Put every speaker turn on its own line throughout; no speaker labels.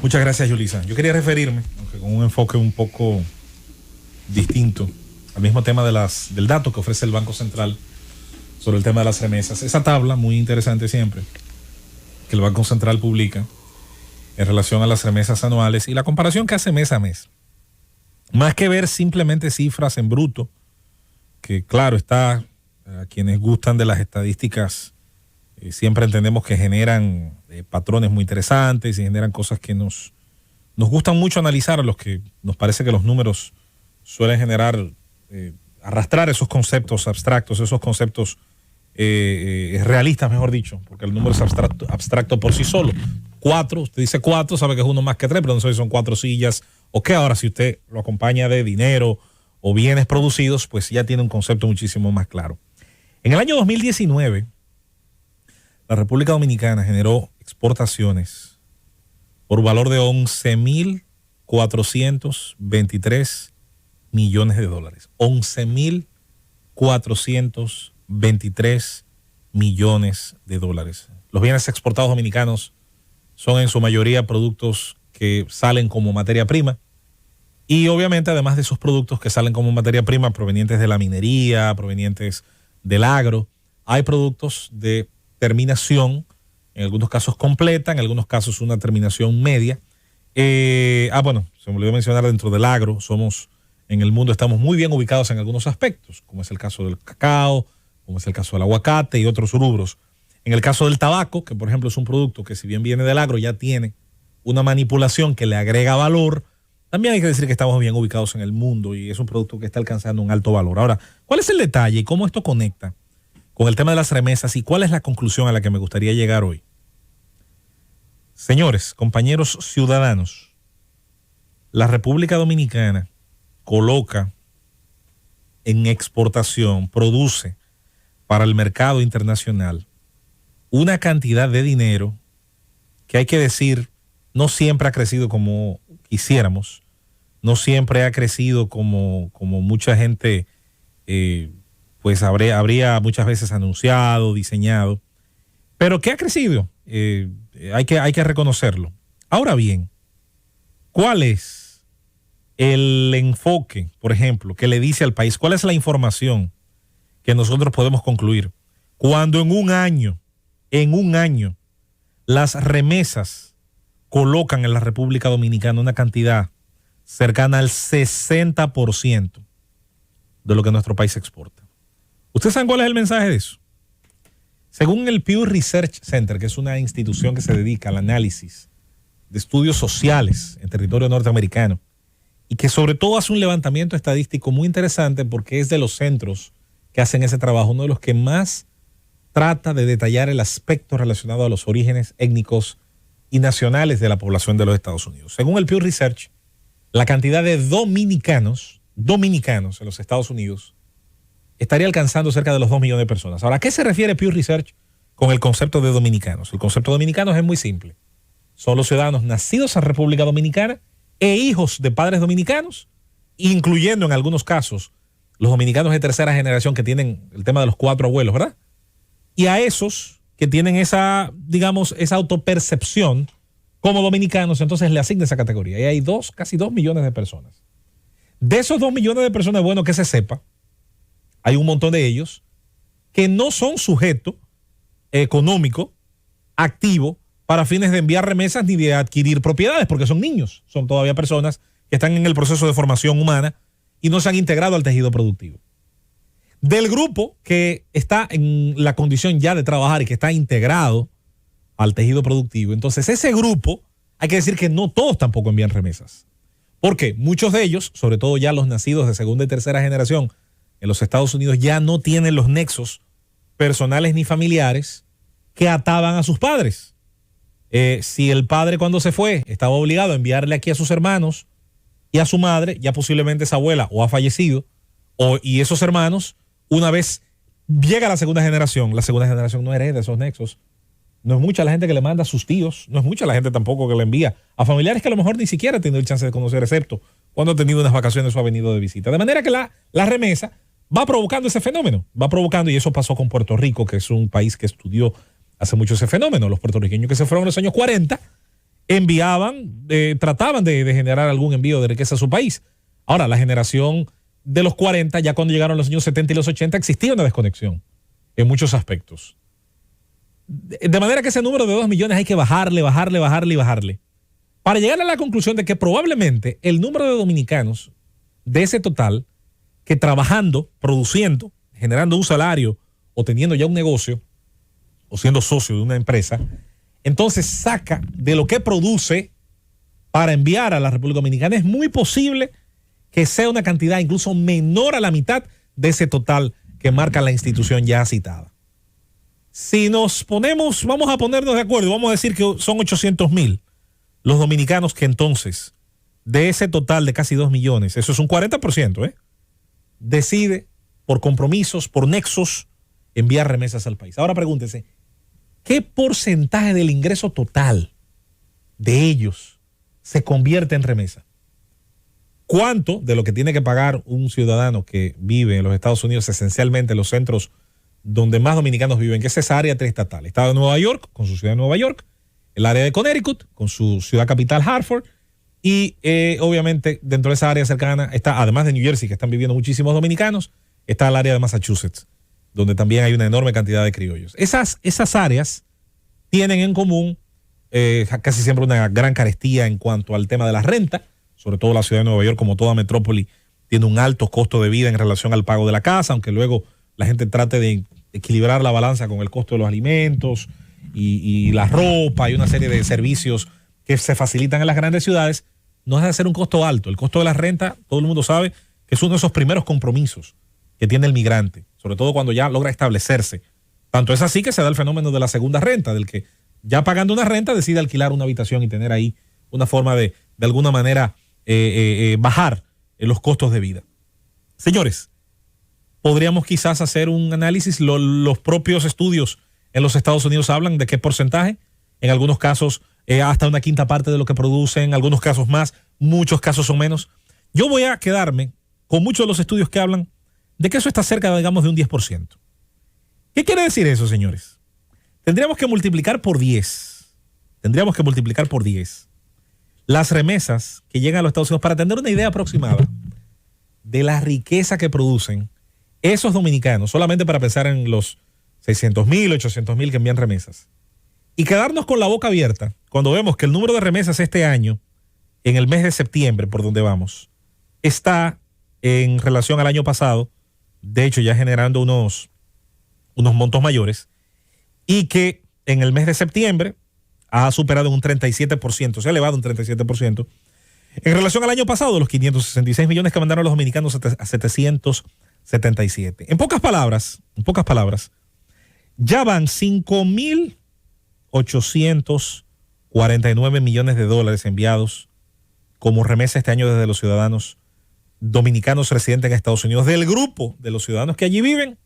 Muchas gracias, Yulisa. Yo quería referirme, aunque con un enfoque un poco distinto, al mismo tema del dato que ofrece el Banco Central sobre el tema de las remesas. Esa tabla, muy interesante siempre, que el Banco Central publica en relación a las remesas anuales y la comparación que hace mes a mes. Más que ver simplemente cifras en bruto, que claro está, a quienes gustan de las estadísticas, siempre entendemos que generan patrones muy interesantes y generan cosas que nos gustan mucho analizar, a los que nos parece que los números suelen generar, arrastrar esos conceptos abstractos, esos conceptos realistas, mejor dicho, porque el número es abstracto por sí solo. 4, usted dice 4, sabe que es uno más que 3, pero no sé si son 4 sillas o qué. Ahora, si usted lo acompaña de dinero o bienes producidos, pues ya tiene un concepto muchísimo más claro. En el año 2019, la República Dominicana generó exportaciones por valor de 11.423 millones de dólares. 11.423 millones de dólares. Los bienes exportados dominicanos son en su mayoría productos que salen como materia prima y obviamente además de esos productos que salen como materia prima provenientes de la minería, provenientes del agro, hay productos de terminación, en algunos casos completa, en algunos casos una terminación media. Bueno, se me olvidó mencionar, dentro del agro en el mundo estamos muy bien ubicados en algunos aspectos, como es el caso del cacao, como es el caso del aguacate y otros rubros. En el caso del tabaco, que por ejemplo es un producto que si bien viene del agro ya tiene una manipulación que le agrega valor, también hay que decir que estamos bien ubicados en el mundo y es un producto que está alcanzando un alto valor. Ahora, ¿cuál es el detalle y cómo esto conecta con el tema de las remesas y cuál es la conclusión a la que me gustaría llegar hoy? Señores, compañeros ciudadanos, la República Dominicana coloca en exportación, produce para el mercado internacional una cantidad de dinero que hay que decir no siempre ha crecido como quisiéramos, no siempre ha crecido como mucha gente pues habría muchas veces anunciado, diseñado, pero que ha crecido, hay que reconocerlo. Ahora bien, ¿cuál es el enfoque, por ejemplo, que le dice al país? ¿Cuál es la información que nosotros podemos concluir cuando en un año, las remesas colocan en la República Dominicana una cantidad cercana al 60% de lo que nuestro país exporta? ¿Ustedes saben cuál es el mensaje de eso? Según el Pew Research Center, que es una institución que se dedica al análisis de estudios sociales en territorio norteamericano y que sobre todo hace un levantamiento estadístico muy interesante porque es de los centros que hacen ese trabajo, uno de los que más trata de detallar el aspecto relacionado a los orígenes étnicos y nacionales de la población de los Estados Unidos. Según el Pew Research, la cantidad de dominicanos en los Estados Unidos estaría alcanzando cerca de los 2 millones de personas. Ahora, ¿a qué se refiere Pew Research con el concepto de dominicanos? El concepto de dominicanos es muy simple. Son los ciudadanos nacidos en República Dominicana e hijos de padres dominicanos, incluyendo en algunos casos los dominicanos de tercera generación que tienen el tema de los 4 abuelos, ¿verdad? Y a esos que tienen esa autopercepción como dominicanos, entonces le asigna esa categoría. Y hay casi 2 millones de personas. De esos 2 millones de personas, bueno, que se sepa, hay un montón de ellos que no son sujeto económico activo para fines de enviar remesas ni de adquirir propiedades, porque son niños, son todavía personas que están en el proceso de formación humana y no se han integrado al tejido productivo. Del grupo que está en la condición ya de trabajar y que está integrado al tejido productivo, entonces ese grupo, hay que decir que no todos tampoco envían remesas. Porque muchos de ellos, sobre todo ya los nacidos de segunda y tercera generación en los Estados Unidos, ya no tienen los nexos personales ni familiares que ataban a sus padres. Si el padre cuando se fue estaba obligado a enviarle aquí a sus hermanos y a su madre, ya posiblemente esa abuela o ha fallecido, y esos hermanos, una vez llega la segunda generación no hereda esos nexos. No es mucha la gente que le manda a sus tíos, no es mucha la gente tampoco que le envía a familiares que a lo mejor ni siquiera ha tenido el chance de conocer, excepto cuando ha tenido unas vacaciones o ha venido de visita. De manera que la remesa va provocando ese fenómeno, y eso pasó con Puerto Rico, que es un país que estudió hace mucho ese fenómeno. Los puertorriqueños que se fueron en los años 40 enviaban, trataban de generar algún envío de riqueza a su país. Ahora, la generación de los 40, ya cuando llegaron los años 70 y los 80, existía una desconexión en muchos aspectos. De manera que ese número de 2 millones hay que bajarle para llegar a la conclusión de que probablemente el número de dominicanos de ese total que trabajando, produciendo, generando un salario o teniendo ya un negocio o siendo socio de una empresa, entonces saca de lo que produce para enviar a la República Dominicana, es muy posible que sea una cantidad incluso menor a la mitad de ese total que marca la institución ya citada. Si nos ponemos, vamos a ponernos de acuerdo, vamos a decir que son 800,000 los dominicanos que entonces, de ese total de casi 2 millones, eso es un 40%, decide por compromisos, por nexos, enviar remesas al país. Ahora pregúntese, ¿qué porcentaje del ingreso total de ellos se convierte en remesa? ¿Cuánto de lo que tiene que pagar un ciudadano que vive en los Estados Unidos, esencialmente en los centros donde más dominicanos viven, que es esa área triestatal? El estado de Nueva York, con su ciudad de Nueva York, el área de Connecticut, con su ciudad capital Hartford, y obviamente dentro de esa área cercana está, además de New Jersey, que están viviendo muchísimos dominicanos, está el área de Massachusetts, donde también hay una enorme cantidad de criollos. Esas áreas tienen en común casi siempre una gran carestía en cuanto al tema de la renta, sobre todo la ciudad de Nueva York, como toda metrópoli, tiene un alto costo de vida en relación al pago de la casa, aunque luego la gente trate de equilibrar la balanza con el costo de los alimentos y la ropa y una serie de servicios que se facilitan en las grandes ciudades. No deja de ser un costo alto. El costo de la renta, todo el mundo sabe que es uno de esos primeros compromisos que tiene el migrante, sobre todo cuando ya logra establecerse. Tanto es así que se da el fenómeno de la segunda renta, del que ya pagando una renta decide alquilar una habitación y tener ahí una forma de alguna manera bajar los costos de vida. Señores, podríamos quizás hacer un análisis. Los propios estudios en los Estados Unidos hablan de qué porcentaje, en algunos casos hasta una quinta parte de lo que producen, en algunos casos más, muchos casos son menos. Yo voy a quedarme con muchos de los estudios que hablan de que eso está cerca, digamos, de un 10%. ¿Qué quiere decir eso, señores? Tendríamos que multiplicar por 10. Las remesas que llegan a los Estados Unidos para tener una idea aproximada de la riqueza que producen esos dominicanos, solamente para pensar en los 600,000, 800,000 que envían remesas. Y quedarnos con la boca abierta cuando vemos que el número de remesas este año, en el mes de septiembre, por donde vamos, está en relación al año pasado, de hecho ya generando unos montos mayores, y que en el mes de septiembre ha superado un 37%, se ha elevado un 37%, en relación al año pasado, los 566 millones que mandaron los dominicanos a 777. En pocas palabras, ya van 5.849 millones de dólares enviados como remesa este año desde los ciudadanos dominicanos residentes en Estados Unidos, del grupo de los ciudadanos que allí viven,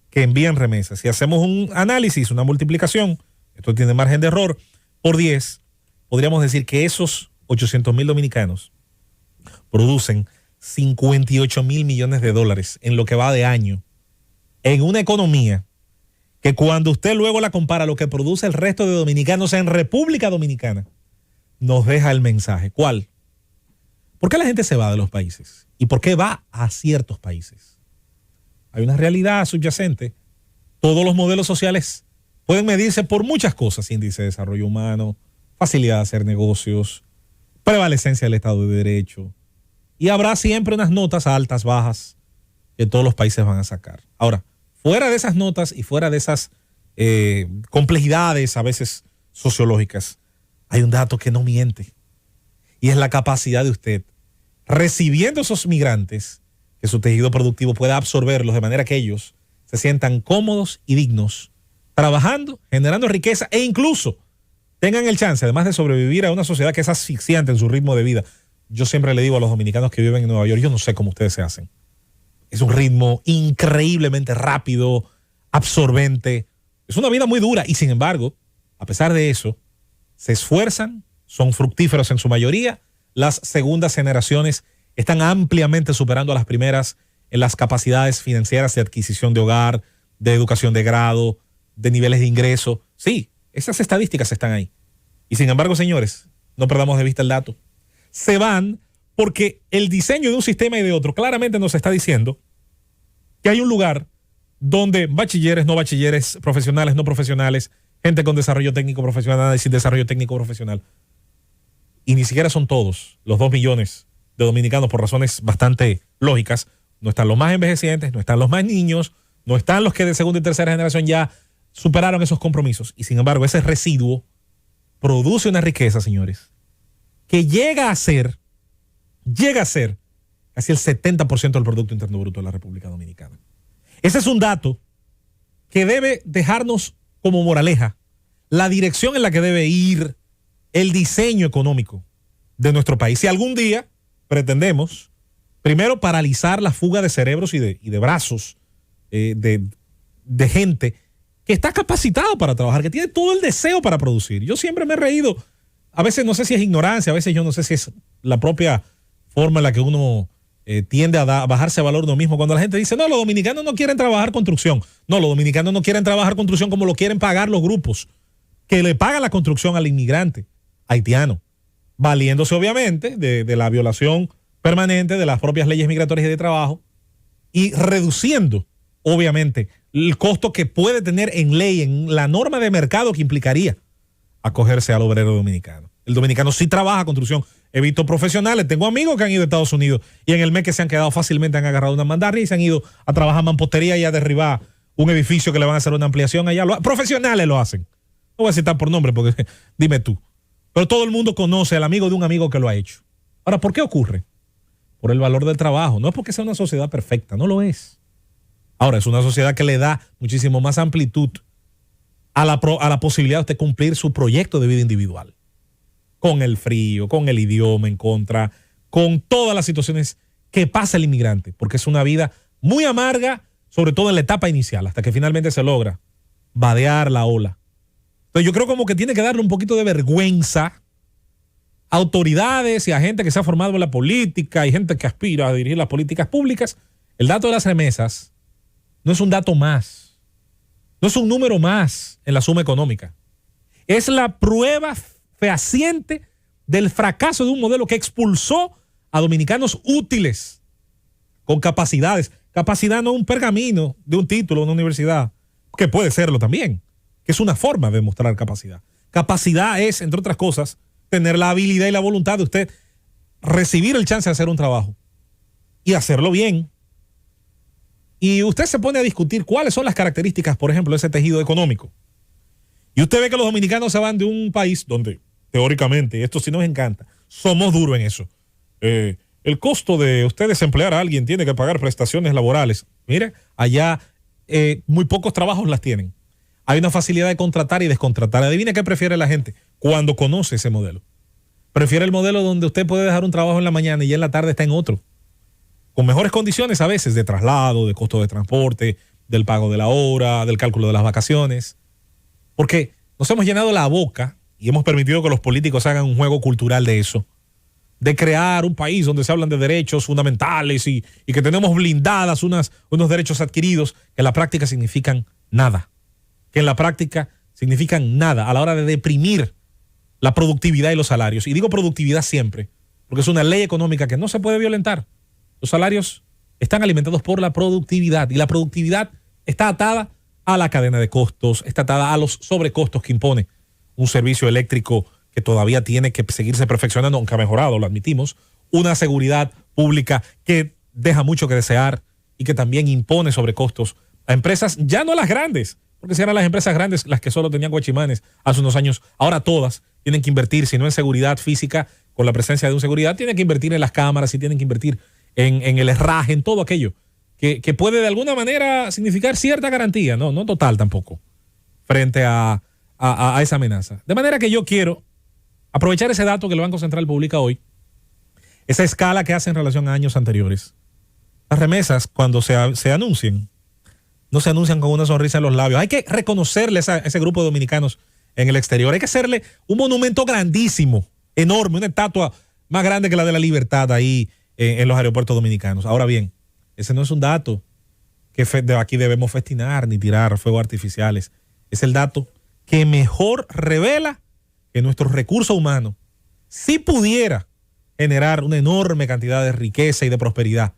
que envían remesas. Si hacemos un análisis, una multiplicación, esto tiene margen de error, por 10, podríamos decir que esos 800,000 dominicanos producen 58,000 millones de dólares en lo que va de año, en una economía que cuando usted luego la compara a lo que produce el resto de dominicanos en República Dominicana, nos deja el mensaje. ¿Cuál? ¿Por qué la gente se va de los países? ¿Y por qué va a ciertos países? Hay una realidad subyacente. Todos los modelos sociales pueden medirse por muchas cosas: índice de desarrollo humano, facilidad de hacer negocios, prevalecencia del Estado de Derecho. Y habrá siempre unas notas altas, bajas, que todos los países van a sacar. Ahora, fuera de esas notas y fuera de esas complejidades a veces sociológicas, hay un dato que no miente. Y es la capacidad de usted, recibiendo esos migrantes, que su tejido productivo pueda absorberlos de manera que ellos se sientan cómodos y dignos, trabajando, generando riqueza e incluso tengan el chance, además de sobrevivir a una sociedad que es asfixiante en su ritmo de vida. Yo siempre le digo a los dominicanos que viven en Nueva York, yo no sé cómo ustedes se hacen. Es un ritmo increíblemente rápido, absorbente. Es una vida muy dura y sin embargo, a pesar de eso, se esfuerzan, son fructíferos en su mayoría. Las segundas generaciones están ampliamente superando a las primeras en las capacidades financieras de adquisición de hogar, de educación de grado, de niveles de ingreso. Sí, esas estadísticas están ahí. Y sin embargo, señores, no perdamos de vista el dato. Se van porque el diseño de un sistema y de otro claramente nos está diciendo que hay un lugar donde bachilleres, no bachilleres, profesionales, no profesionales, gente con desarrollo técnico profesional y sin desarrollo técnico profesional, y ni siquiera son todos los 2 millones de dominicanos, por razones bastante lógicas. No están los más envejecientes, no están los más niños, no están los que de segunda y tercera generación ya superaron esos compromisos. Y sin embargo, ese residuo produce una riqueza, señores, que llega a ser casi el 70% del Producto Interno Bruto de la República Dominicana. Ese es un dato que debe dejarnos como moraleja la dirección en la que debe ir el diseño económico de nuestro país. Si algún día pretendemos, primero, paralizar la fuga de cerebros y de brazos de gente que está capacitado para trabajar, que tiene todo el deseo para producir. Yo siempre me he reído. A veces no sé si es ignorancia, a veces yo no sé si es la propia forma en la que uno tiende a bajarse valor uno mismo. Cuando la gente dice, no, los dominicanos no quieren trabajar construcción. No, los dominicanos no quieren trabajar construcción como lo quieren pagar los grupos que le pagan la construcción al inmigrante haitiano, valiéndose obviamente de la violación permanente de las propias leyes migratorias y de trabajo y reduciendo obviamente el costo que puede tener en ley, en la norma de mercado que implicaría acogerse al obrero dominicano. El dominicano sí trabaja construcción. He visto profesionales, tengo amigos que han ido a Estados Unidos y en el mes que se han quedado fácilmente han agarrado una mandarria y se han ido a trabajar mampostería y a derribar un edificio que le van a hacer una ampliación allá. Profesionales lo hacen. No voy a citar por nombre porque dime tú. Pero todo el mundo conoce al amigo de un amigo que lo ha hecho. Ahora, ¿por qué ocurre? Por el valor del trabajo. No es porque sea una sociedad perfecta, no lo es. Ahora, es una sociedad que le da muchísimo más amplitud a la posibilidad de usted cumplir su proyecto de vida individual. Con el frío, con el idioma en contra, con todas las situaciones que pasa el inmigrante, porque es una vida muy amarga, sobre todo en la etapa inicial, hasta que finalmente se logra vadear la ola. Entonces yo creo como que tiene que darle un poquito de vergüenza a autoridades y a gente que se ha formado en la política y gente que aspira a dirigir las políticas públicas. El dato de las remesas no es un dato más, no es un número más en la suma económica. Es la prueba fehaciente del fracaso de un modelo que expulsó a dominicanos útiles, con capacidades. Capacidad no un pergamino de un título de una universidad, que puede serlo también, que es una forma de demostrar capacidad. Capacidad es, entre otras cosas, tener la habilidad y la voluntad de usted recibir el chance de hacer un trabajo y hacerlo bien. Y usted se pone a discutir cuáles son las características, por ejemplo, de ese tejido económico. Y usted ve que los dominicanos se van de un país donde, teóricamente, esto sí nos encanta, somos duros en eso. El costo de usted desemplear a alguien tiene que pagar prestaciones laborales. Mire, allá muy pocos trabajos las tienen. Hay una facilidad de contratar y descontratar. Adivine qué prefiere la gente cuando conoce ese modelo. Prefiere el modelo donde usted puede dejar un trabajo en la mañana y ya en la tarde está en otro. Con mejores condiciones a veces de traslado, de costo de transporte, del pago de la hora, del cálculo de las vacaciones. Porque nos hemos llenado la boca y hemos permitido que los políticos hagan un juego cultural de eso. De crear un país donde se hablan de derechos fundamentales y que tenemos blindadas unos derechos adquiridos que en la práctica significan nada. Que en la práctica significan nada a la hora de deprimir la productividad y los salarios. Y digo productividad siempre, porque es una ley económica que no se puede violentar. Los salarios están alimentados por la productividad y la productividad está atada a la cadena de costos, está atada a los sobrecostos que impone un servicio eléctrico que todavía tiene que seguirse perfeccionando, aunque ha mejorado, lo admitimos, una seguridad pública que deja mucho que desear y que también impone sobrecostos a empresas, ya no las grandes, porque si eran las empresas grandes las que solo tenían guachimanes hace unos años, ahora todas tienen que invertir, si no en seguridad física, con la presencia de un seguridad, tienen que invertir en las cámaras y tienen que invertir en el herraje, en todo aquello que puede de alguna manera significar cierta garantía, no total tampoco, frente a esa amenaza. De manera que yo quiero aprovechar ese dato que el Banco Central publica hoy, esa escala que hace en relación a años anteriores. Las remesas, cuando se anuncien, no se anuncian con una sonrisa en los labios. Hay que reconocerle a ese grupo de dominicanos en el exterior. Hay que hacerle un monumento grandísimo, enorme, una estatua más grande que la de la Libertad ahí en los aeropuertos dominicanos. Ahora bien, ese no es un dato que de aquí debemos festinar ni tirar fuegos artificiales. Es el dato que mejor revela que nuestro recurso humano sí pudiera generar una enorme cantidad de riqueza y de prosperidad.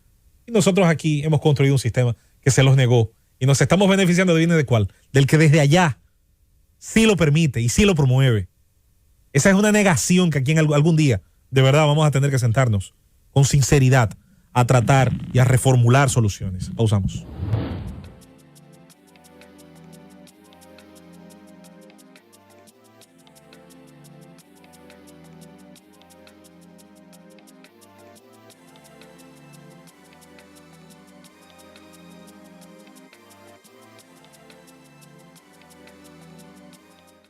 Y nosotros aquí hemos construido un sistema que se los negó y nos estamos beneficiando de ¿de cuál? Del que desde allá sí lo permite y sí lo promueve. Esa es una negación que aquí en algún día de verdad vamos a tener que sentarnos con sinceridad a tratar y a reformular soluciones. Pausamos.